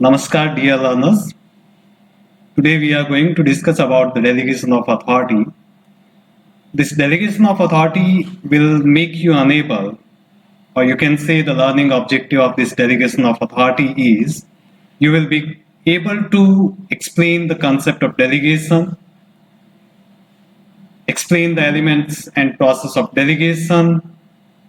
Namaskar, dear learners. Today we are going to discuss about the delegation of authority. This delegation of authority will make you unable, or you can say the learning objective of this delegation of authority is you will be able to explain the concept of delegation, explain the elements and process of delegation,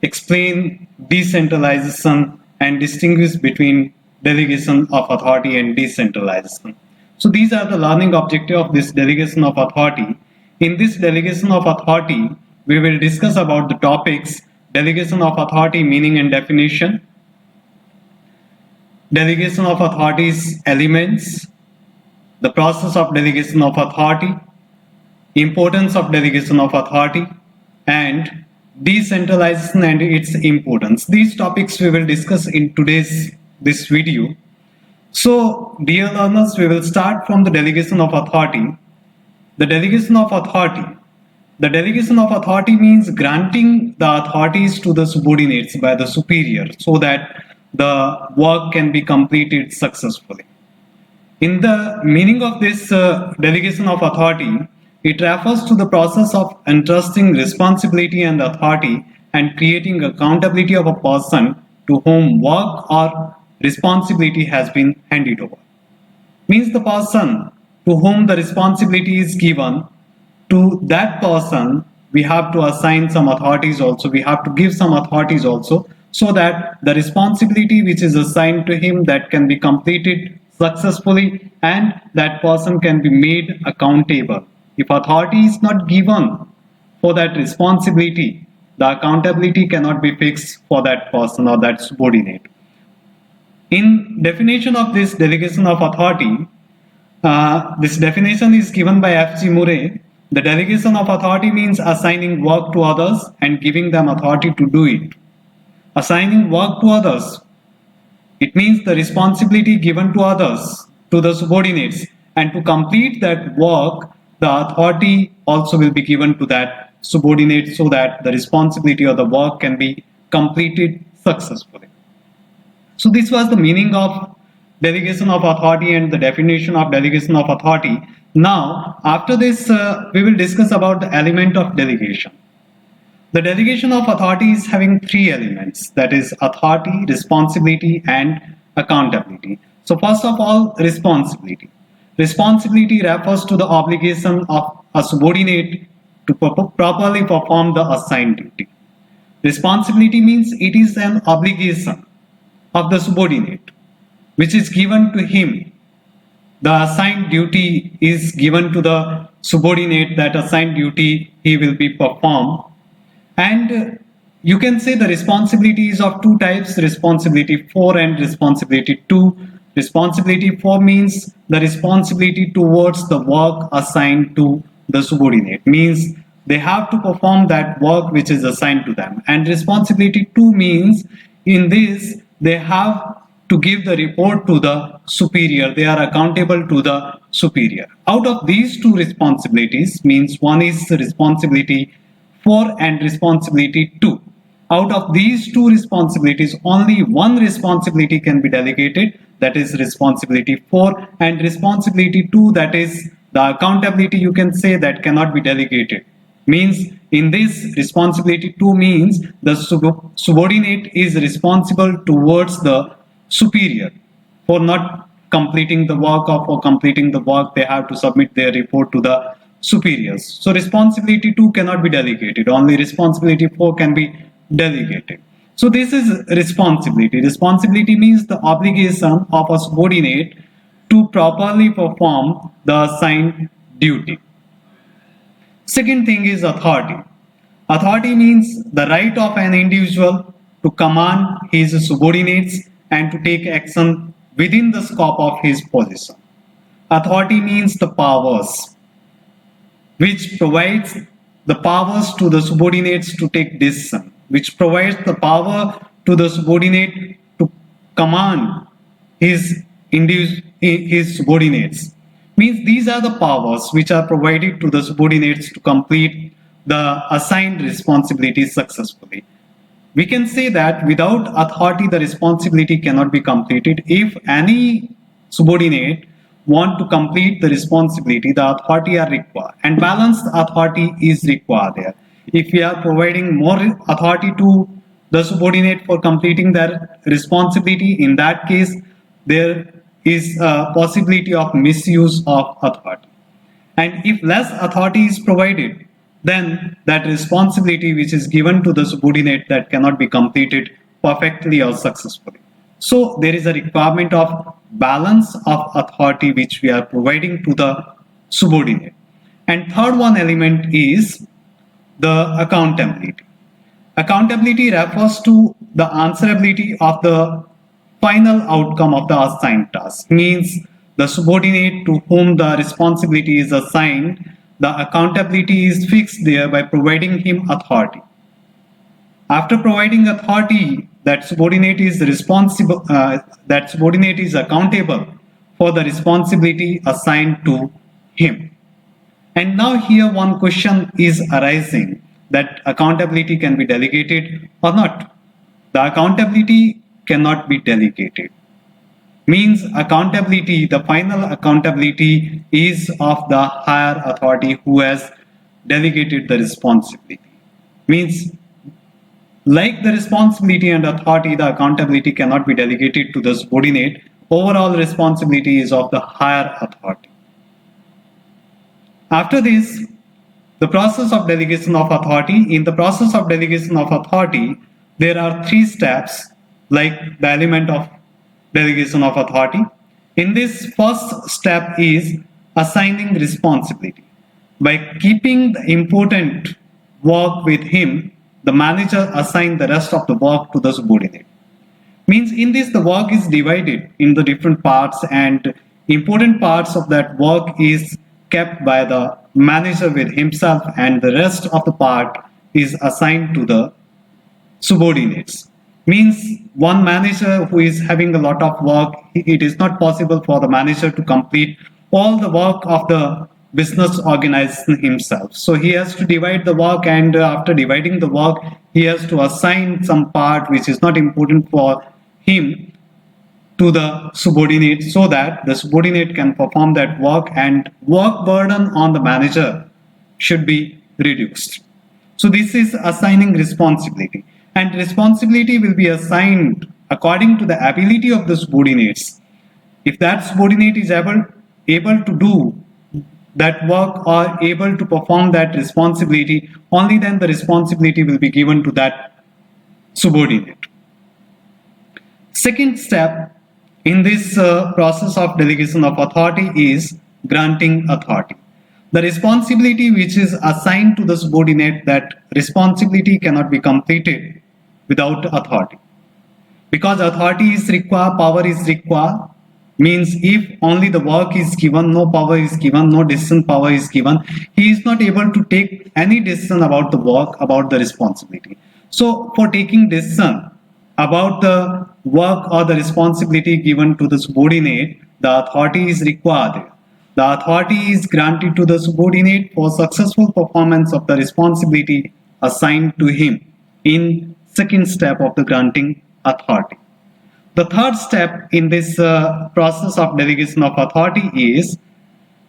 explain decentralization, and distinguish between delegation of authority and decentralization. So these are the learning objective of this delegation of authority. In this delegation of authority, we will discuss about the topics delegation of authority meaning and definition, delegation of authority's elements, the process of delegation of authority, importance of delegation of authority, and decentralization and its importance. These topics we will discuss in this video. So, dear learners, we will start from the delegation of authority. The delegation of authority. The delegation of authority means granting the authorities to the subordinates by the superior so that the work can be completed successfully. In the meaning of this delegation of authority, it refers to the process of entrusting responsibility and authority and creating accountability of a person to whom work or responsibility has been handed over. Means the person to whom the responsibility is given, to that person we have to assign some authorities also, we have to give some authorities also, so that the responsibility which is assigned to him that can be completed successfully and that person can be made accountable. If authority is not given for that responsibility, the accountability cannot be fixed for that person or that subordinate. In definition of this delegation of authority, this definition is given by F.G. Murray. The delegation of authority means assigning work to others and giving them authority to do it. Assigning work to others, it means the responsibility given to others, to the subordinates, and to complete that work, the authority also will be given to that subordinate so that the responsibility of the work can be completed successfully. So this was the meaning of delegation of authority and the definition of delegation of authority. Now, after this, we will discuss about the element of delegation. The delegation of authority is having three elements, that is authority, responsibility, and accountability. So first of all, responsibility. Responsibility refers to the obligation of a subordinate to properly perform the assigned duty. Responsibility means it is an obligation of the subordinate which is given to him. The assigned duty is given to the subordinate, that assigned duty he will be performed. And you can say the responsibility is of two types, responsibility for and responsibility to. Responsibility for means the responsibility towards the work assigned to the subordinate, means they have to perform that work which is assigned to them. And responsibility to means in this they have to give the report to the superior, they are accountable to the superior. Out of these two responsibilities, means one is the responsibility for and responsibility to. Out of these two responsibilities, only one responsibility can be delegated, that is responsibility for, and responsibility to, that is the accountability, you can say, that cannot be delegated. Means in this responsibility to means the subordinate is responsible towards the superior for not completing the work, or for completing the work they have to submit their report to the superiors. So responsibility to cannot be delegated, only responsibility for can be delegated. So this is responsibility. Responsibility means the obligation of a subordinate to properly perform the assigned duty. Second thing is authority. Authority means the right of an individual to command his subordinates and to take action within the scope of his position. Authority means the powers, which provides the powers to the subordinates to take decision, which provides the power to the subordinate to command his subordinates. Means these are the powers which are provided to the subordinates to complete the assigned responsibilities successfully. We can say that without authority, the responsibility cannot be completed. If any subordinate want to complete the responsibility, the authority are required, and balanced authority is required there. If we are providing more authority to the subordinate for completing their responsibility, in that case there is a possibility of misuse of authority. And if less authority is provided, then that responsibility which is given to the subordinate, that cannot be completed perfectly or successfully. So there is a requirement of balance of authority which we are providing to the subordinate. And third one element is the accountability. Accountability refers to the answerability of the final outcome of the assigned task. Means the subordinate to whom the responsibility is assigned, the accountability is fixed there by providing him authority. After providing authority, that subordinate is responsible, that subordinate is accountable for the responsibility assigned to him. And now here one question is arising, that accountability can be delegated or not. The accountability cannot be delegated. Means accountability, the final accountability is of the higher authority who has delegated the responsibility. Means like the responsibility and authority, the accountability cannot be delegated to the subordinate. Overall responsibility is of the higher authority. After this, the process of delegation of authority. In the process of delegation of authority, there are 3 steps, like the element of delegation of authority. In this, first step is assigning responsibility. By keeping the important work with him, the manager assigns the rest of the work to the subordinate. Means in this, the work is divided in the different parts, and important parts of that work is kept by the manager with himself, and the rest of the part is assigned to the subordinates. Means one manager who is having a lot of work, it is not possible for the manager to complete all the work of the business organization himself. So he has to divide the work, and after dividing the work, he has to assign some part which is not important for him to the subordinate, so that the subordinate can perform that work, and work burden on the manager should be reduced. So this is assigning responsibility, and responsibility will be assigned according to the ability of the subordinates. If that subordinate is able to do that work or able to perform that responsibility, only then the responsibility will be given to that subordinate. Second step in this process of delegation of authority is granting authority. The responsibility which is assigned to the subordinate, that responsibility cannot be completed without authority. Because authority is required, power is required. Means if only the work is given, no power is given, no decision power is given, he is not able to take any decision about the work, about the responsibility. So for taking decision about the work or the responsibility given to the subordinate, the authority is required. The authority is granted to the subordinate for successful performance of the responsibility assigned to him in second step of the granting authority. The third step in this process of delegation of authority is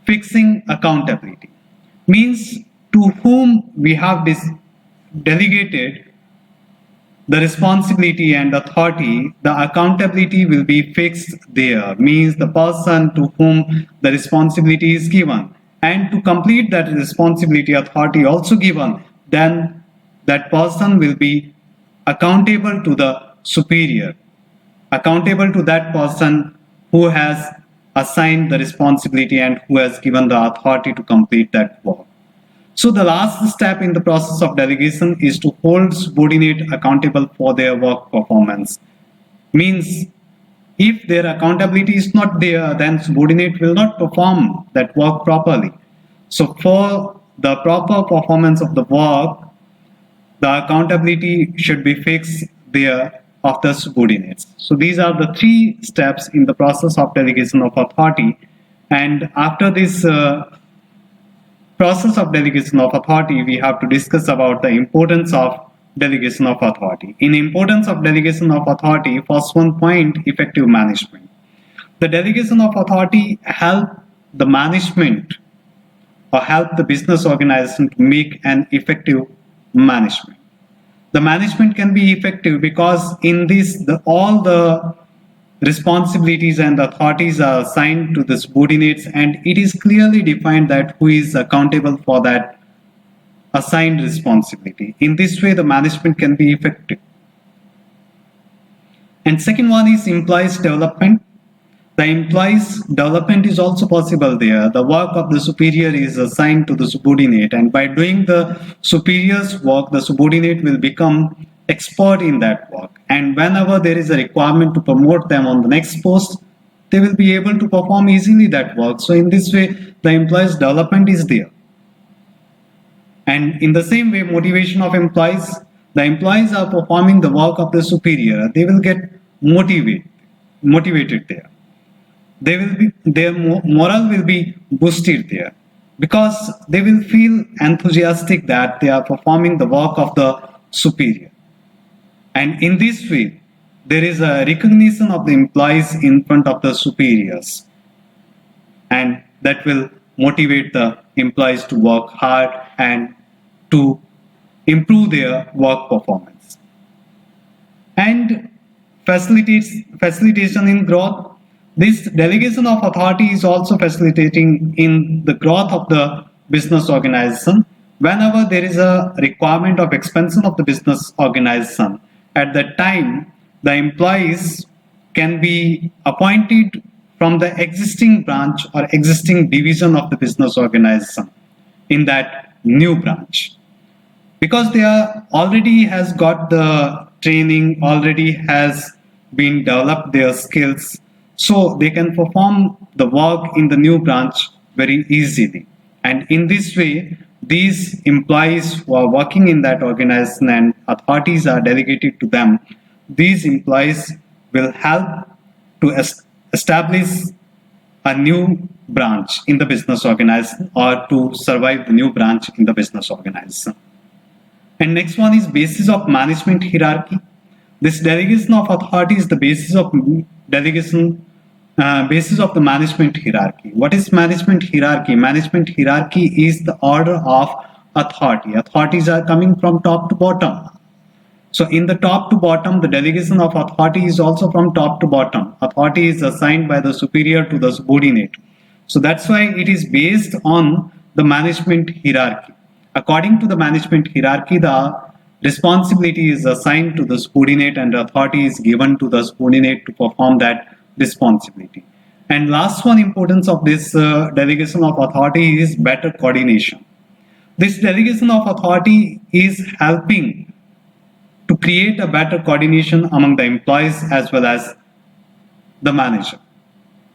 fixing accountability. Means to whom we have delegated the responsibility and authority, the accountability will be fixed there. Means the person to whom the responsibility is given, and to complete that responsibility, authority also given, then that person will be accountable to the superior, accountable to that person who has assigned the responsibility and who has given the authority to complete that work. So the last step in the process of delegation is to hold subordinate accountable for their work performance. Means if their accountability is not there, then subordinate will not perform that work properly. So for the proper performance of the work, the accountability should be fixed there of the subordinates. So these are the 3 steps in the process of delegation of authority. And after this process of delegation of authority, we have to discuss about the importance of delegation of authority. In importance of delegation of authority, first one point, effective management. The delegation of authority help the management or help the business organization to make an effective management. The management can be effective because in this all the responsibilities and authorities are assigned to the subordinates, and it is clearly defined that who is accountable for that assigned responsibility. In this way, the management can be effective. And second one is employees development. The employees development is also possible there. The work of the superior is assigned to the subordinate, and by doing the superior's work, the subordinate will become expert in that work. And whenever there is a requirement to promote them on the next post, they will be able to perform easily that work. So in this way, the employees development is there. And in the same way, motivation of employees, the employees are performing the work of the superior, they will get motivated there. Their morale will be boosted there because they will feel enthusiastic that they are performing the work of the superior. And in this way, there is a recognition of the employees in front of the superiors, and that will motivate the employees to work hard and to improve their work performance. And facilitation in growth. This delegation of authority is also facilitating in the growth of the business organization. Whenever there is a requirement of expansion of the business organization, at that time, the employees can be appointed from the existing branch or existing division of the business organization in that new branch. Because they are already has got the training, already has been developed their skills, so they can perform the work in the new branch very easily. And in this way, these employees who are working in that organization and authorities are delegated to them, these employees will help to establish a new branch in the business organization or to survive the new branch in the business organization. And next one is basis of management hierarchy. This delegation of authority is the basis of delegation, basis of the management hierarchy. What is management hierarchy? Management hierarchy is the order of authority. Authorities are coming from top to bottom. So in the top to bottom, the delegation of authority is also from top to bottom. Authority is assigned by the superior to the subordinate. So that's why it is based on the management hierarchy. According to the management hierarchy, the responsibility is assigned to the subordinate and authority is given to the subordinate to perform that responsibility. And last one importance of this delegation of authority is better coordination. This delegation of authority is helping to create a better coordination among the employees as well as the manager.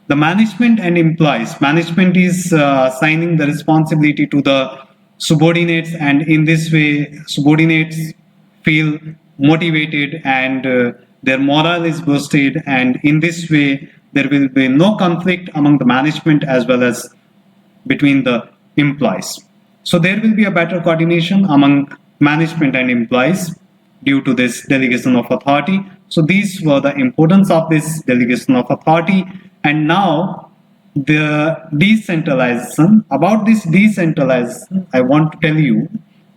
The management and employees, management is assigning the responsibility to the subordinates, and in this way subordinates feel motivated and their morale is boosted, and in this way there will be no conflict among the management as well as between the employees. So there will be a better coordination among management and employees due to this delegation of authority. So these were the importance of this delegation of authority. And now the decentralization. About this decentralization, I want to tell you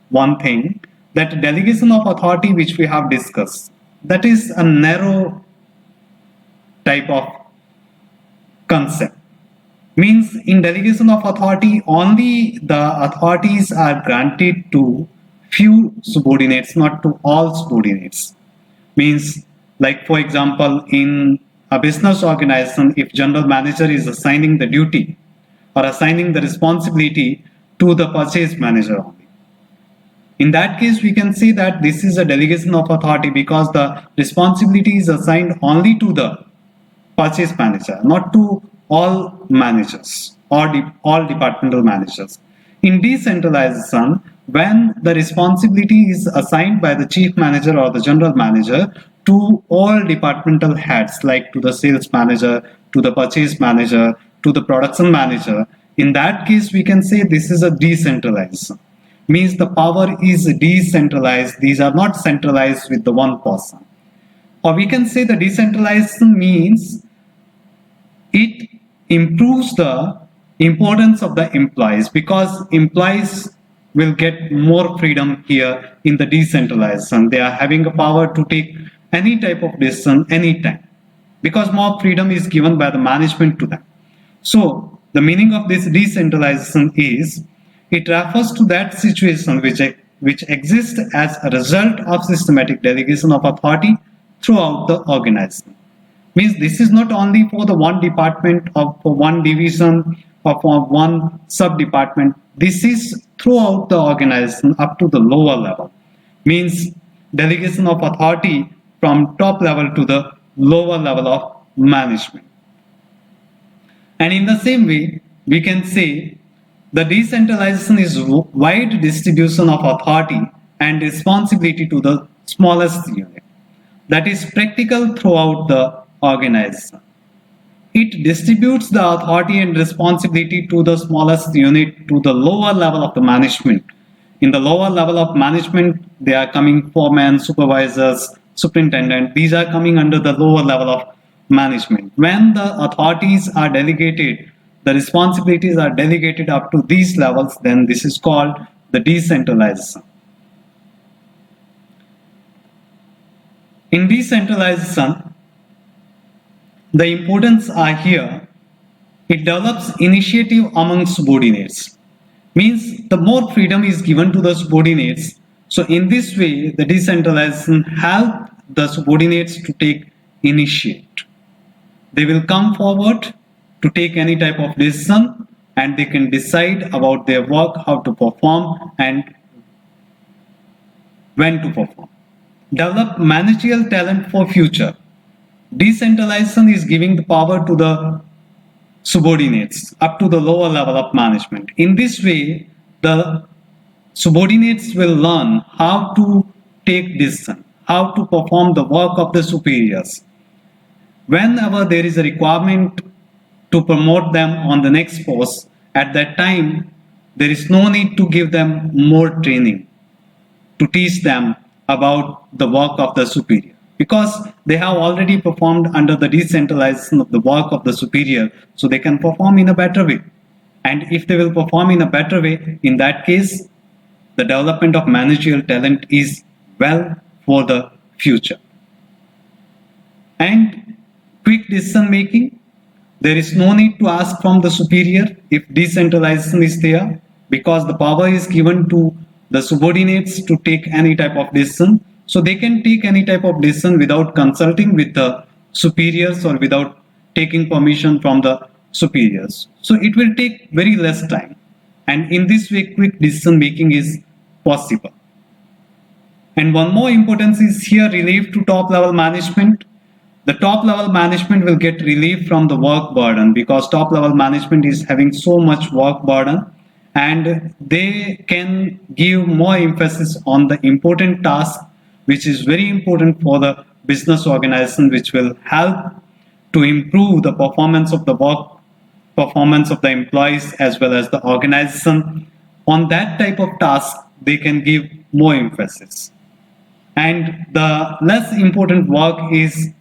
one thing, that delegation of authority which we have discussed, that is a narrow type of concept. Means in delegation of authority, only the authorities are granted to few subordinates, not to all subordinates. Means, like for example, in a business organization, if general manager is assigning the duty or assigning the responsibility to the purchase manager only, in that case we can say that this is a delegation of authority because the responsibility is assigned only to the purchase manager, not to all managers or all departmental managers. In decentralization, when the responsibility is assigned by the chief manager or the general manager to all departmental heads, like to the sales manager, to the purchase manager, to the production manager, in that case we can say this is a decentralization. Means the power is decentralized. These are not centralized with the one person. Or we can say the decentralization means it improves the importance of the employees, because employees will get more freedom here in the decentralization. They are having a power to take any type of decision anytime, because more freedom is given by the management to them. So the meaning of this decentralization is it refers to that situation which exists as a result of systematic delegation of authority throughout the organization. Means this is not only for the one department or for one division or for one sub department. This is throughout the organization up to the lower level. Means delegation of authority from top level to the lower level of management. And in the same way, we can say the decentralization is wide distribution of authority and responsibility to the smallest unit. That is practical throughout the organization. It distributes the authority and responsibility to the smallest unit to the lower level of the management. In the lower level of management, they are coming foremen, supervisors, superintendent. These are coming under the lower level of management. When the authorities are delegated, the responsibilities are delegated up to these levels, then this is called the decentralization. In decentralization, the importance are here. It develops initiative among subordinates. Means the more freedom is given to the subordinates. So in this way, the decentralization helps the subordinates to take initiate. They will come forward to take any type of decision, and they can decide about their work, how to perform and when to perform. Develop managerial talent for future. Decentralization is giving the power to the subordinates up to the lower level of management. In this way, the subordinates will learn how to take decision, how to perform the work of the superiors. Whenever there is a requirement to promote them on the next post, at that time, there is no need to give them more training to teach them about the work of the superior, because they have already performed under the decentralization of the work of the superior, so they can perform in a better way. And if they will perform in a better way, in that case, the development of managerial talent is well for the future. And quick decision making. There is no need to ask from the superior if decentralization is there, because the power is given to the subordinates to take any type of decision. So they can take any type of decision without consulting with the superiors or without taking permission from the superiors. So it will take very less time. And in this way, quick decision making is possible. And one more importance is here, relief to top level management. The top level management will get relief from the work burden, because top level management is having so much work burden, and they can give more emphasis on the important task which is very important for the business organization, which will help to improve the performance of the work, performance of the employees as well as the organization. On that type of task, they can give more emphasis. And the less important work is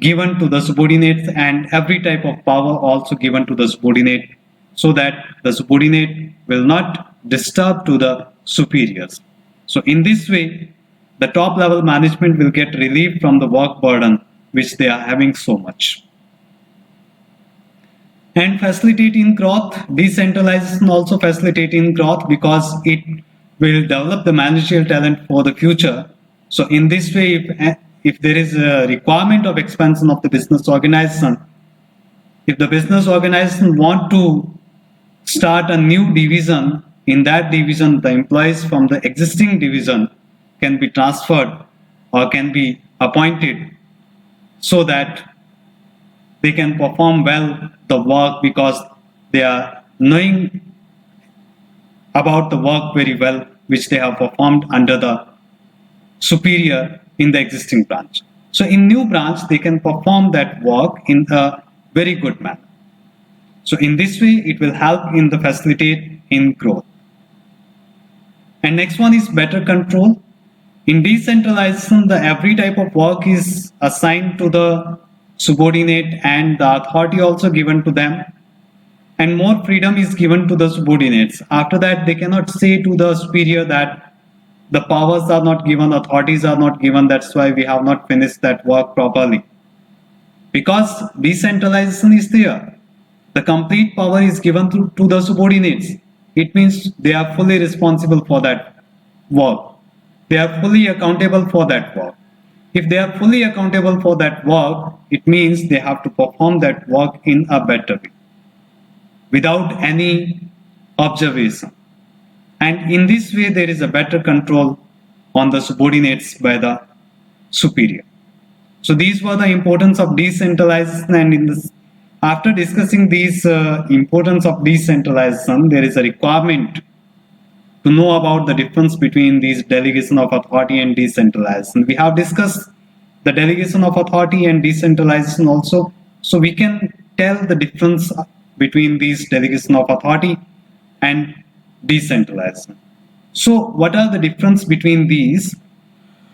given to the subordinates, and every type of power also given to the subordinate, so that the subordinate will not disturb to the superiors. So in this way, the top level management will get relief from the work burden which they are having so much. And facilitating growth. Decentralization also facilitating growth, because it will develop the managerial talent for the future. So in this way, if there is a requirement of expansion of the business organization, if the business organization want to start a new division, in that division the employees from the existing division can be transferred or can be appointed, so that they can perform well the work, because they are knowing about the work very well which they have performed under the superior in the existing branch. So in new branch, they can perform that work in a very good manner. So in this way, it will help in the facilitate in growth. And next one is better control. In decentralization, the every type of work is assigned to the subordinate and the authority also given to them, and more freedom is given to the subordinates. After that, they cannot say to the superior that the powers are not given, authorities are not given, that's why we have not finished that work properly. Because decentralization is there, the complete power is given to the subordinates. It means they are fully responsible for that work. They are fully accountable for that work. If they are fully accountable for that work, it means they have to perform that work in a better way, without any observation. And in this way, there is a better control on the subordinates by the superior. So these were the importance of decentralization, and in this, after discussing these importance of decentralization, there is a requirement to know about the difference between these delegation of authority and decentralization. We have discussed the delegation of authority and decentralization also, so we can tell the difference between these delegation of authority and decentralization. So what are the difference between these?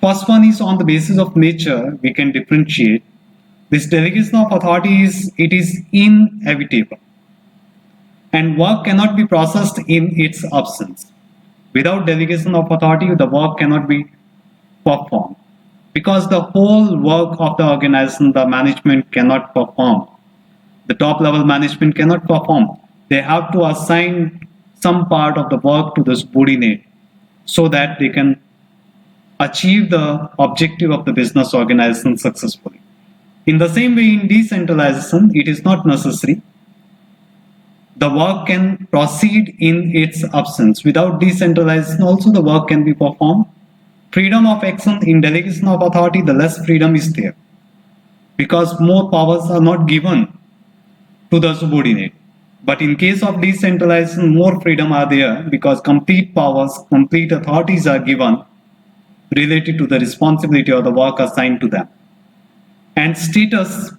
First one is on the basis of nature, we can differentiate. This delegation of authority is inevitable, and work cannot be processed in its absence. Without delegation of authority, the work cannot be performed, because the whole work of the organization, the management cannot perform. The top level management cannot perform. They have to assign some part of the work to the subordinate so that they can achieve the objective of the business organization successfully. In the same way, in decentralization, it is not necessary. The work can proceed in its absence. Without decentralization, also the work can be performed. Freedom of action in delegation of authority, the less freedom is there, because more powers are not given to the subordinate. But in case of decentralization, more freedom are there, because complete powers, complete authorities are given related to the responsibility or the work assigned to them. And status.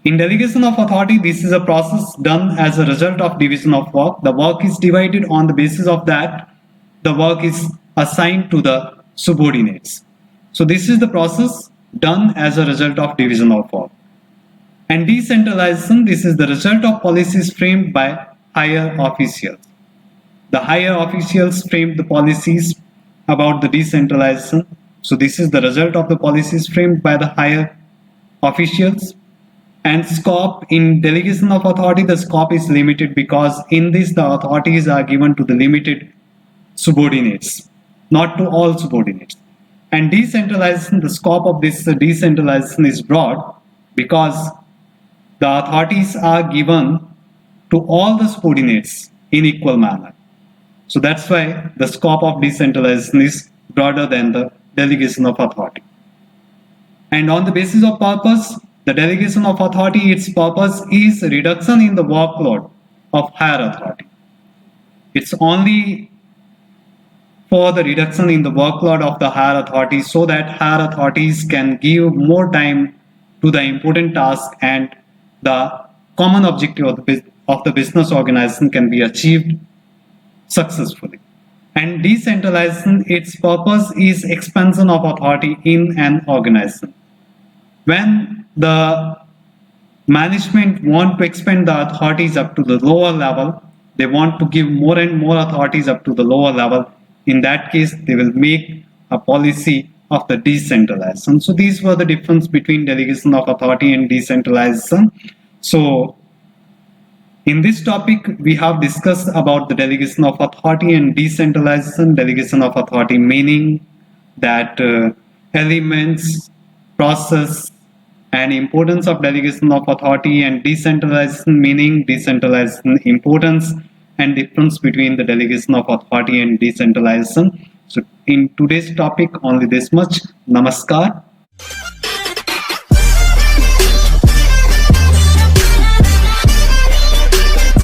In delegation of authority, this is a process done as a result of division of work. The work is divided, on the basis of that, the work is assigned to the subordinates. So this is the process done as a result of division of work. And decentralization, this is the result of policies framed by higher officials. The higher officials framed the policies about the decentralization. So this is the result of the policies framed by the higher officials. And scope, in delegation of authority, the scope is limited, because in this the authorities are given to the limited subordinates, not to all subordinates. And decentralization, the scope of this decentralization is broad, because the authorities are given to all the subordinates in equal manner. So that's why the scope of decentralization is broader than the delegation of authority. And on the basis of purpose, the delegation of authority, its purpose is reduction in the workload of higher authority. It's only for the reduction in the workload of the higher authorities, so that higher authorities can give more time to the important task, and the common objective of the business organization can be achieved successfully. And decentralization, its purpose is expansion of authority in an organization. When the management want to expand the authorities up to the lower level, they want to give more and more authorities up to the lower level. In that case, they will make a policy of the decentralization. So these were the difference between delegation of authority and decentralization. So in this topic, we have discussed about the delegation of authority and decentralization. Delegation of authority meaning that elements, process, and importance of delegation of authority, and decentralization meaning, decentralization importance, and difference between the delegation of authority and decentralization. So in today's topic, only this much. Namaskar.